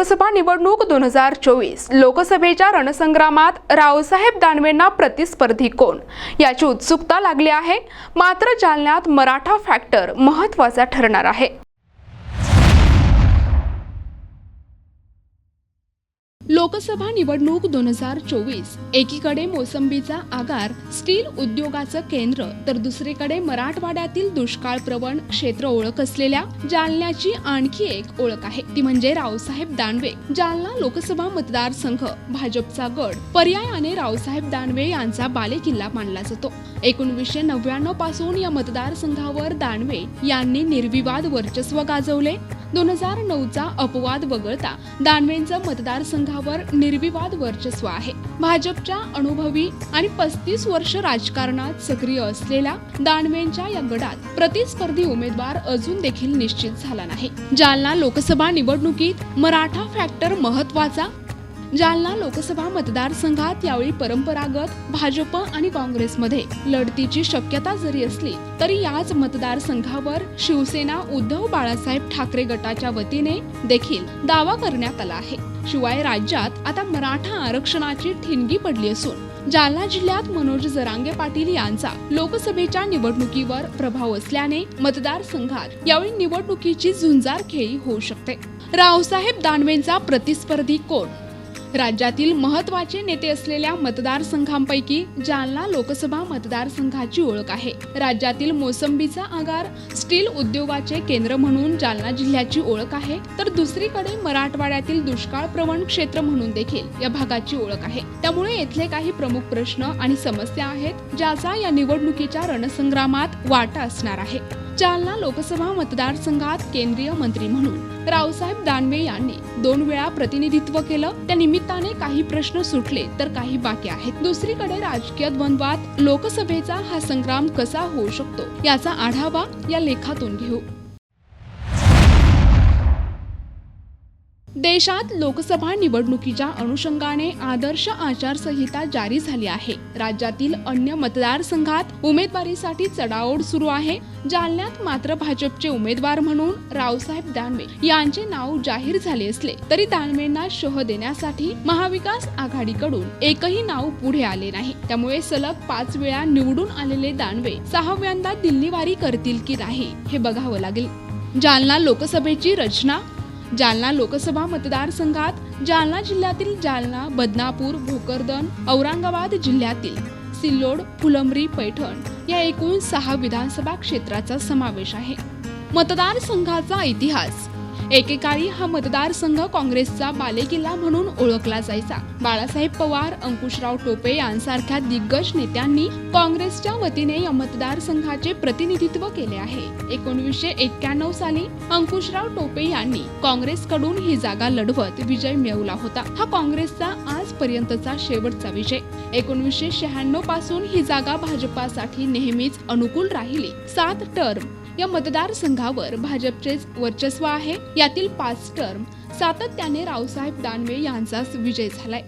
लोकसभा निवडणूक 2024 लोकसभेच्या रणसंग्रामात रावसाहेब दानवेंना प्रतिस्पर्धी कोण याची उत्सुकता लागली आहे। मात्र जालन्यात मराठा फॅक्टर महत्त्वाचा ठरणार आहे। लोकसभा निवडणूक 2024 एकीकडे मोसंबीचा आगार स्टील उद्योगाचं केंद्र तर दुसरीकडे मराठवाड्यातील दुष्काळ प्रवण क्षेत्र ओळख असलेल्या जालन्याची आणखी एक ओळख आहे, ती म्हणजे रावसाहेब दानवे। जालना लोकसभा मतदारसंघ भाजपचा गड पर्यायाने रावसाहेब दानवे यांचा बालेकिल्ला मानला जातो। 1999 पासून या मतदारसंघावर दानवे यांनी निर्विवाद वर्चस्व गाजवले। 2009चा अपवाद वगळता दानवेंचं मतदारसंघावर निर्विवाद वर्चस्व आहे। भाजपच्या अनुभवी आणि 35 वर्ष राजकारणात सक्रिय असलेल्या दानवेंच्या या गडात प्रतिस्पर्धी उमेदवार अजून देखील निश्चित झाला नाही। जालना लोकसभा निवडणुकीत मराठा फॅक्टर महत्त्वाचा। जालना लोकसभा मतदारसंघात यावेळी परंपरागत भाजप आणि काँग्रेसमध्ये लढतीची शक्यता जरी असली तरी याच मतदारसंघावर शिवसेना उद्धव बाळासाहेब ठाकरे गटाच्या वतीने देखील दावा करण्यात आला आहे। शिवाय राज्यात आता मराठा आरक्षणाची ठिणगी पडली असून जालना जिल्ह्यात मनोज जरांगे पाटील यांचा लोकसभेच्या निवडणुकीवर प्रभाव असल्याने मतदारसंघात यावेळी निवडणुकीची झुंजार खेळी होऊ शकते। रावसाहेब दानवेंचा प्रतिस्पर्धी कोण? राज्यातील महत्त्वाचे नेते असलेल्या मतदारसंघांपैकी जालना लोकसभा मतदारसंघाची ओळख आहे। राज्यातील मोसंबीचा आगार स्टील उद्योगाचे केंद्र म्हणून जालना जिल्ह्याची ओळख आहे, तर दुसरीकडे मराठवाड्यातील दुष्काळ प्रवण क्षेत्र म्हणून देखील या भागाची ओळख आहे। त्यामुळे येथले काही प्रमुख प्रश्न आणि समस्या आहेत ज्याचा या निवडणुकीच्या रणसंग्रामात वाटा असणार आहे। जालना लोकसभा मतदारसंघात केंद्रीय मंत्री म्हणून रावसाहेब दानवे यांनी 2 वेळा प्रतिनिधित्व केलं। त्या निमित्ताने काही प्रश्न सुटले तर काही बाकी आहेत। दुसरीकडे राजकीय द्वंद्वात लोकसभेचा हा संग्राम कसा होऊ शकतो याचा आढावा या लेखातून घेऊ। देशात लोकसभा निवडणुकीच्या अनुषंगाने आदर्श आचारसंहिता जारी झाली आहे। राज्यातील अन्य मतदारसंघात उमेदवारीसाठी चढाओढ सुरू आहे। जालन्यात मात्र भाजपचे उमेदवार म्हणून रावसाहेब दानवे यांचे नाव जाहीर झाले असले तरी दानवेंना शह देण्यासाठी महाविकास आघाडीकडून एकही नाव पुढे आले नाही। त्यामुळे सलग 5 वेळा निवडून आलेले दानवे 6व्यांदा दिल्लीवारी करतील की नाही हे बघावं लागेल। जालना लोकसभेची रचना। जालना लोकसभा मतदारसंघात जालना जिल्ह्यातील जालना, बदनापूर, भोकरदन, औरंगाबाद जिल्ह्यातील सिल्लोड, फुलंब्री, पैठण या एकूण 6 विधानसभा क्षेत्राचा समावेश आहे। मतदारसंघाचा इतिहास। एकेकाळी हा मतदारसंघ काँग्रेसचा बालेकिल्ला म्हणून ओळखला जायचा। बाळासाहेब पवार, अंकुशराव टोपे यांसारख्या दिग्गज नेत्यांनी काँग्रेसच्या वतीने या मतदारसंघाचे प्रतिनिधित्व केले आहे। 1991 साली अंकुशराव टोपे यांनी काँग्रेसकडून ही जागा लढवत विजय मिळवला होता। हा काँग्रेसचा आजपर्यंतचा शेवटचा विजय। 1996 पासून ही जागा भाजपासाठी नेहमीच अनुकूल राहिली। 7 टर्म या मतदारसंघावर भाजपचेच वर्चस्व आहे। यातील 5 टर्म सातत्याने रावसाहेब दानवे यांचाच विजय झालाय।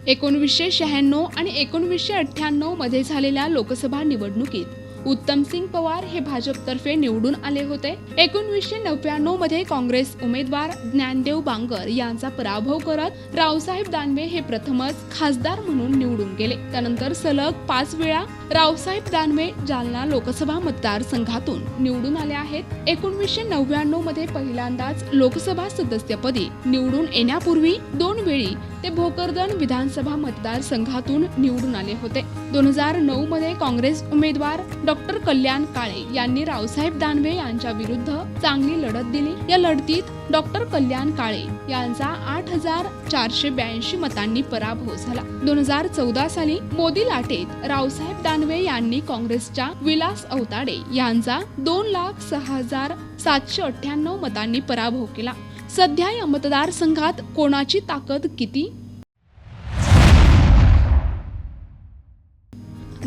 1996 आणि 1998 मध्ये झालेल्या लोकसभा निवडणुकीत उत्तमसिंग पवार हे भाजपतर्फे निवडून आले होते। 1999 मध्ये काँग्रेस उमेदवार ज्ञानदेव बांगर यांचा पराभव करत रावसाहेब दानवे हे प्रथमच खासदार म्हणून निवडून गेले। त्यानंतर सलग 5 वेळा रावसाहेब दानवे जालना लोकसभा मतदारसंघातून निवडून आले आहेत। 1999 मध्ये पहिल्यांदाच लोकसभा सदस्यपदी निवडून येण्यापूर्वी 2 वेळी ते भोकरदन विधानसभा मतदारसंघातून निवडून आले होते। 2009 मध्ये काँग्रेस उमेदवार डॉक्टर कल्याण काळे यांनी रावसाहेब दानवे यांच्या विरुद्ध चांगली लढत दिली। या लढतीत डॉक्टर कल्याण काळे यांचा 8482 मतांनी पराभव झाला। 2014 साली मोदी लाटेत रावसाहेब दानवे यांनी काँग्रेसच्या विलास अवताडे यांचा 2,06,798 मतांनी पराभव केला। सध्या या मतदारसंघात कोणाची ताकद किती?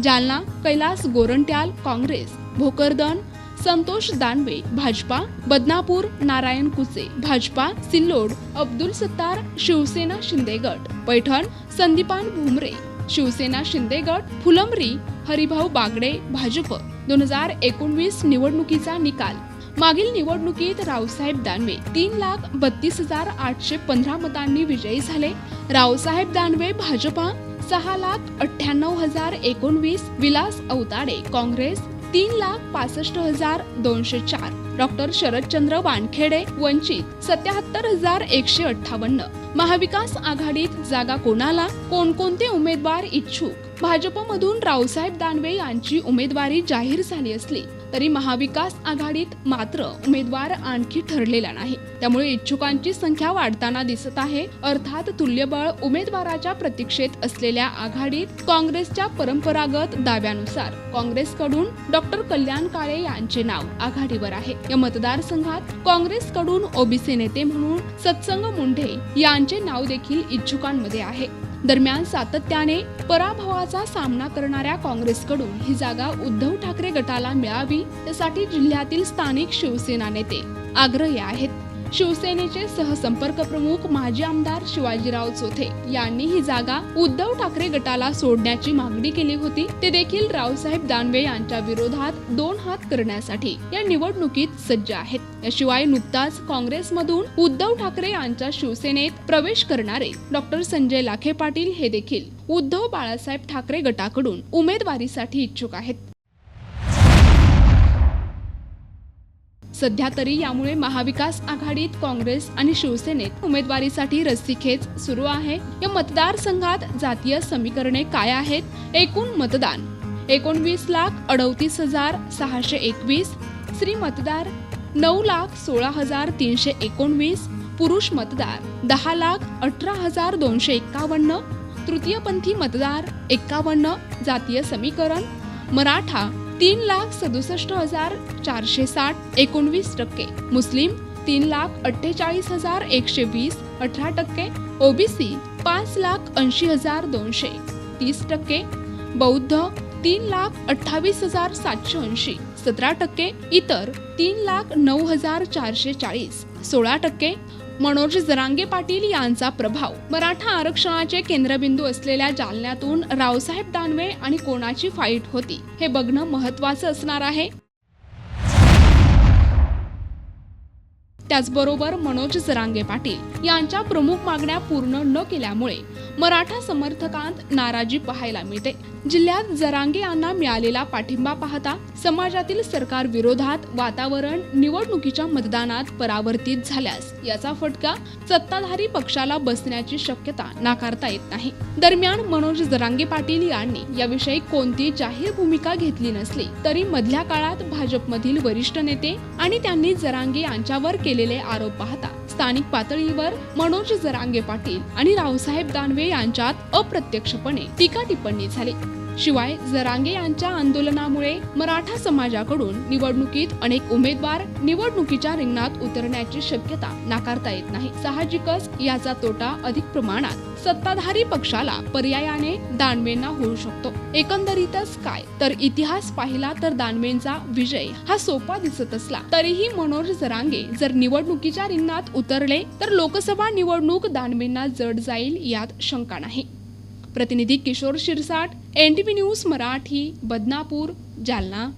जालना कैलास गोरंट्याल काँग्रेस, भोकरदन संतोष दानवे भाजपा, बदनापूर नारायण कुचे भाजपा, सिल्लोड अब्दुल सत्तार शिवसेना शिंदे गट, पैठण संदीपान भुमरे शिवसेना शिंदे गट, फुलंब्री हरिभाऊ बागडे भाजप। 2019 निवडणुकीचा निकाल। मागील निवडणुकीत रावसाहेब दानवे 3,32,815 मतांनी विजयी झाले. रावसाहेब दानवे भाजपा 6,98,019, विलास औताडे काँग्रेस 3,65,204, डॉक्टर शरदचंद्र वानखेडे वंचित 77,158. महाविकास आघाडीत जागा कोणाला, कोणकोणते उमेदवार इच्छुक? भाजपमधून रावसाहेब दानवे यांची उमेदवारी जाहीर झाली असली तरी महाविकास आघाडीत मात्र उमेदवार आणखी ठरलेला नाही. त्यामुळे इच्छुकांची संख्या वाढताना दिसत आहे. अर्थात तुल्यबळ उमेदवाराच्या प्रतीक्षेत असलेल्या आघाडीत काँग्रेसच्या परंपरागत दाव्यानुसार काँग्रेसकडून डॉक्टर कल्याण काळे यांचे नाव आघाडीवर आहे. या मतदारसंघात काँग्रेसकडून ओबीसी नेते म्हणून सत्संग मुंढे यांचे नाव देखील इच्छुकांमध्ये आहे. दरम्यान सातत्याने पराभवाचा सामना करणाऱ्या काँग्रेसकडून ही जागा उद्धव ठाकरे गटाला मिळावी यासाठी जिल्ह्यातील स्थानिक शिवसेना नेते आग्रही आहेत. शिवसेनेचे सहसंपर्क प्रमुख माजी आमदार शिवाजीराव चोथे यांनी ही जागा उद्धव ठाकरे गटाला सोडण्याची मागणी केली होती. ते देखील रावसाहेब दानवे यांच्या विरोधात दोन हात करण्यासाठी या निवडणुकीत सज्ज आहेत. याशिवाय नुकताच काँग्रेसमधून उद्धव ठाकरे यांच्या शिवसेनेत प्रवेश करणारे डॉक्टर संजय लाखे पाटील हे देखील उद्धव बाळासाहेब ठाकरे गटाकडून उमेदवारीसाठी इच्छुक आहेत. सध्या तरी यामुळे महाविकास आघाडीत काँग्रेस आणि शिवसेनेत उमेदवारीसाठी रस्सीखेच सुरू आहे. या मतदारसंघात जातीय समीकरणे काय आहेत? एकूण मतदान 19,38,621, स्त्री मतदार 9,16,319, पुरुष मतदार 10,18,251, तृतीयपंथी मतदार 51. जातीय समीकरण मराठा 3,67,460 19%, मुस्लिम 3,48,120 18%, ओबीसी 5,80,200 30%, बौद्ध 3,28,780 17%, इतर 3,09,440 16%. मनोज जरांगे पाटील यांचा प्रभाव मराठा आरक्षणाचे केंद्रबिंदू असलेल्या जालन्यातून रावसाहेब दानवे आणि कोणाची फाईट होती हे बघणं महत्त्वाचं असणार आहे. त्याचबरोबर मनोज जरांगे पाटील यांच्या प्रमुख मागण्या पूर्ण न केल्यामुळे मराठा समर्थकांत नाराजी पाहायला मिळते. जिल्ह्यात जरांगे यांना मिळालेला पाठिंबा पाहता समाजातील सरकार विरोधात वातावरण निवडणुकीच्या मतदानात परावर्तित झाल्यास याचा फटका सत्ताधारी पक्षाला बसण्याची शक्यता नाकारता येत नाही. दरम्यान मनोज जरांगे पाटील यांनी याविषयी कोणती जाहीर भूमिका घेतली नसली तरी मधल्या काळात भाजपमधील वरिष्ठ नेते आणि त्यांनी जरांगे यांच्यावर केलेले आरोप पाहता स्थानिक पातळीवर मनोज जरांगे पाटील आणि रावसाहेब दानवे यांच्यात अप्रत्यक्षपणे टीका टिप्पणी झाली. शिवाय जरांगे यांच्या आंदोलनामुळे मराठा समाजाकडून निवडणुकीत अनेक उमेदवार निवडणुकीच्या रिंगणात उतरण्याची शक्यता नाकारता येत नाही. साहजिकच याचा तोटा अधिक प्रमाणात सत्ताधारी पक्षाला पर्यायाने दानवेंना होऊ शकतो. एकंदरीतच काय तर इतिहास पाहिला तर दानवेंचा विजय हा सोपा दिसत असला तरीही मनोज जरांगे जर निवडणुकीच्या रिंगणात उतरले तर लोकसभा निवडणूक दानवेंना जड जाईल यात शंका नाही. प्रतिनिधी किशोर शिरसाट, NTV न्यूज मराठी, बदनापूर, जालना.